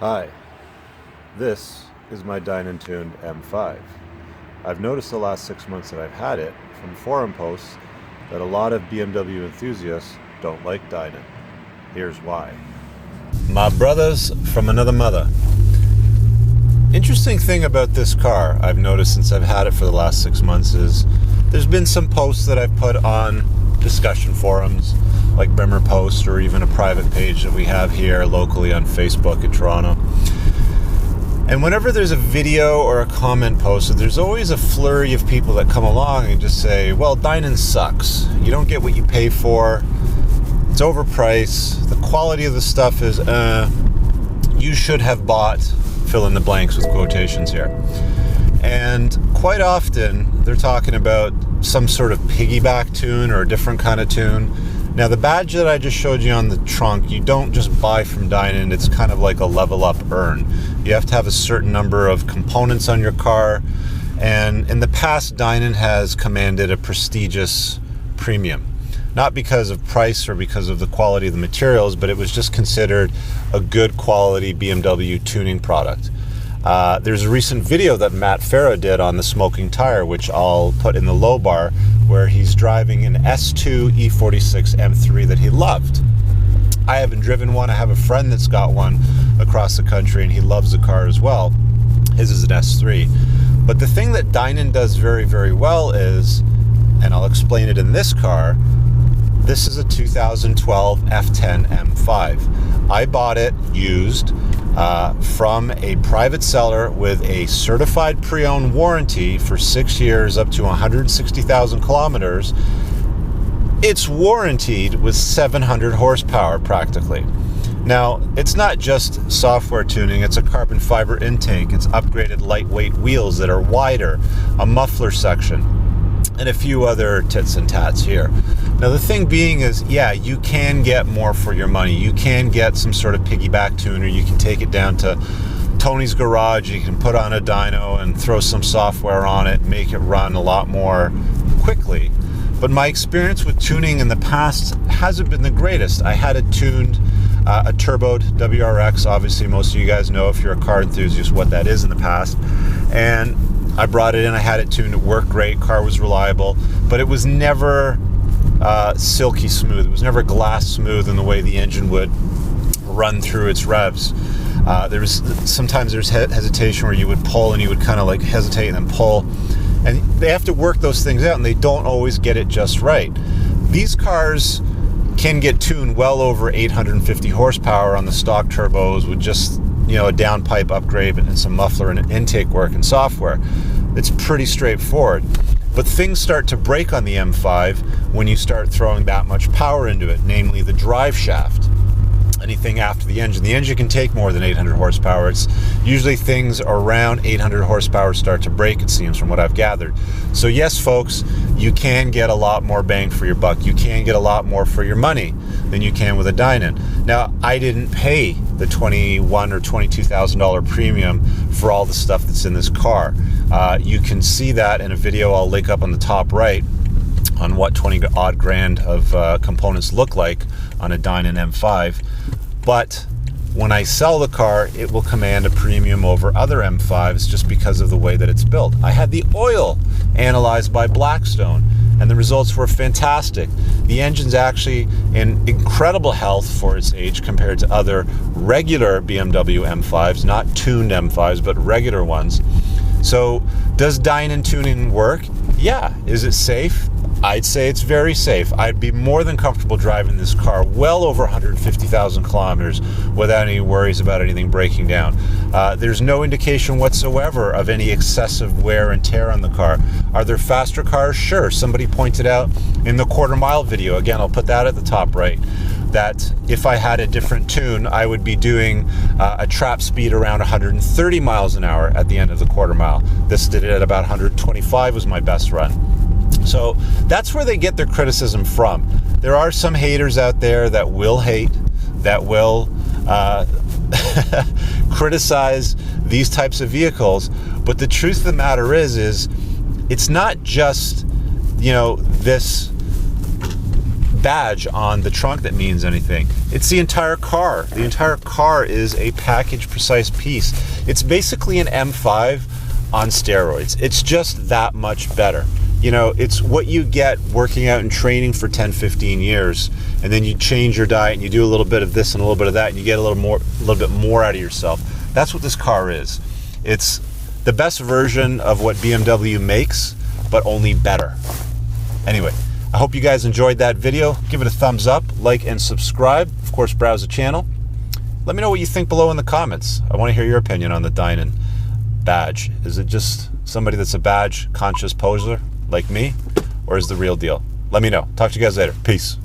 Hi, this is my Dinan tuned M5. I've noticed the last 6 months that I've had it from forum posts that a lot of BMW enthusiasts don't like Dinan. Here's why. My brothers from another mother. Interesting thing about this car I've noticed since I've had it for the last 6 months is there's been some posts that I've put on discussion forums like Brimmer Post or even a private page that we have here locally on Facebook in Toronto. And whenever there's a video or a comment posted, there's always a flurry of people that come along and just say, well, Dinan sucks. You don't get what you pay for. It's overpriced. The quality of the stuff is, you should have bought, fill in the blanks with quotations here. And quite often they're talking about some sort of piggyback tune or a different kind of tune. Now the badge that I just showed you on the trunk, you don't just buy from Dinan. It's kind of like a level up earn. You have to have a certain number of components on your car. And in the past, Dinan has commanded a prestigious premium. Not because of price or because of the quality of the materials, but it was just considered a good quality BMW tuning product. There's a recent video that Matt Farah did on the smoking tire, which I'll put in the low bar, where he's driving an S2 E46 M3 that he loved. I haven't driven one. I have a friend that's got one across the country, and he loves the car as well. His is an S3. But the thing that Dinan does very, very well is, and I'll explain it in this car, this is a 2012 F10 M5. I bought it used from a private seller with a certified pre-owned warranty for 6 years up to 160,000 kilometers. It's warranted with 700 horsepower practically. Now, it's not just software tuning, it's a carbon fiber intake, it's upgraded lightweight wheels that are wider, a muffler section, and a few other tits and tats here. Now the thing being is, yeah, you can get more for your money. You can get some sort of piggyback tuner. You can take it down to Tony's garage. You can put on a dyno and throw some software on it, make it run a lot more quickly. But my experience with tuning in the past hasn't been the greatest. I had it tuned, a turboed WRX. Obviously, most of you guys know, if you're a car enthusiast, what that is in the past. And I brought it in, I had it tuned, it worked great, car was reliable, but it was never silky smooth. It was never glass smooth in the way the engine would run through its revs. Sometimes there's hesitation where you would pull and you would kind of like hesitate and then pull. And they have to work those things out, and they don't always get it just right. These cars can get tuned well over 850 horsepower on the stock turbos with just, you know, a downpipe upgrade and some muffler and intake work and software. It's pretty straightforward. But things start to break on the M5 when you start throwing that much power into it, namely the drive shaft. Anything after the engine. The engine can take more than 800 horsepower. It's usually things around 800 horsepower start to break, it seems, from what I've gathered. So yes, folks, you can get a lot more bang for your buck. You can get a lot more for your money than you can with a Dinan. Now, I didn't pay the $21,000 or $22,000 premium for all the stuff that's in this car. You can see that in a video I'll link up on the top right on what 20 odd grand of components look like on a Dinan M5. But when I sell the car, it will command a premium over other M5s just because of the way that it's built. I had the oil analyzed by Blackstone, and the results were fantastic. The engine's actually in incredible health for its age compared to other regular BMW M5s, not tuned M5s, but regular ones. So does Dinan tuning work? Yeah. Is it safe? I'd say it's very safe. I'd be more than comfortable driving this car well over 150,000 kilometers without any worries about anything breaking down. There's no indication whatsoever of any excessive wear and tear on the car. Are there faster cars? Sure. Somebody pointed out in the quarter mile video, again, I'll put that at the top right, that if I had a different tune, I would be doing a trap speed around 130 miles an hour at the end of the quarter mile. This did it at about 125 was my best run. So that's where they get their criticism from. There are some haters out there that will hate, that will criticize these types of vehicles. But the truth of the matter is it's not just, you know, this badge on the trunk that means anything. It's the entire car. The entire car is a package precise piece. It's basically an M5 on steroids. It's just that much better. You know, it's what you get working out and training for 10, 15 years, and then you change your diet and you do a little bit of this and a little bit of that, and you get a little bit more out of yourself. That's what this car is. It's the best version of what BMW makes, but only better. Anyway, I hope you guys enjoyed that video. Give it a thumbs up, like, and subscribe. Of course, browse the channel. Let me know what you think below in the comments. I want to hear your opinion on the Dinan badge. Is it just somebody that's a badge conscious poser like me, or is the real deal? Let me know. Talk to you guys later. Peace.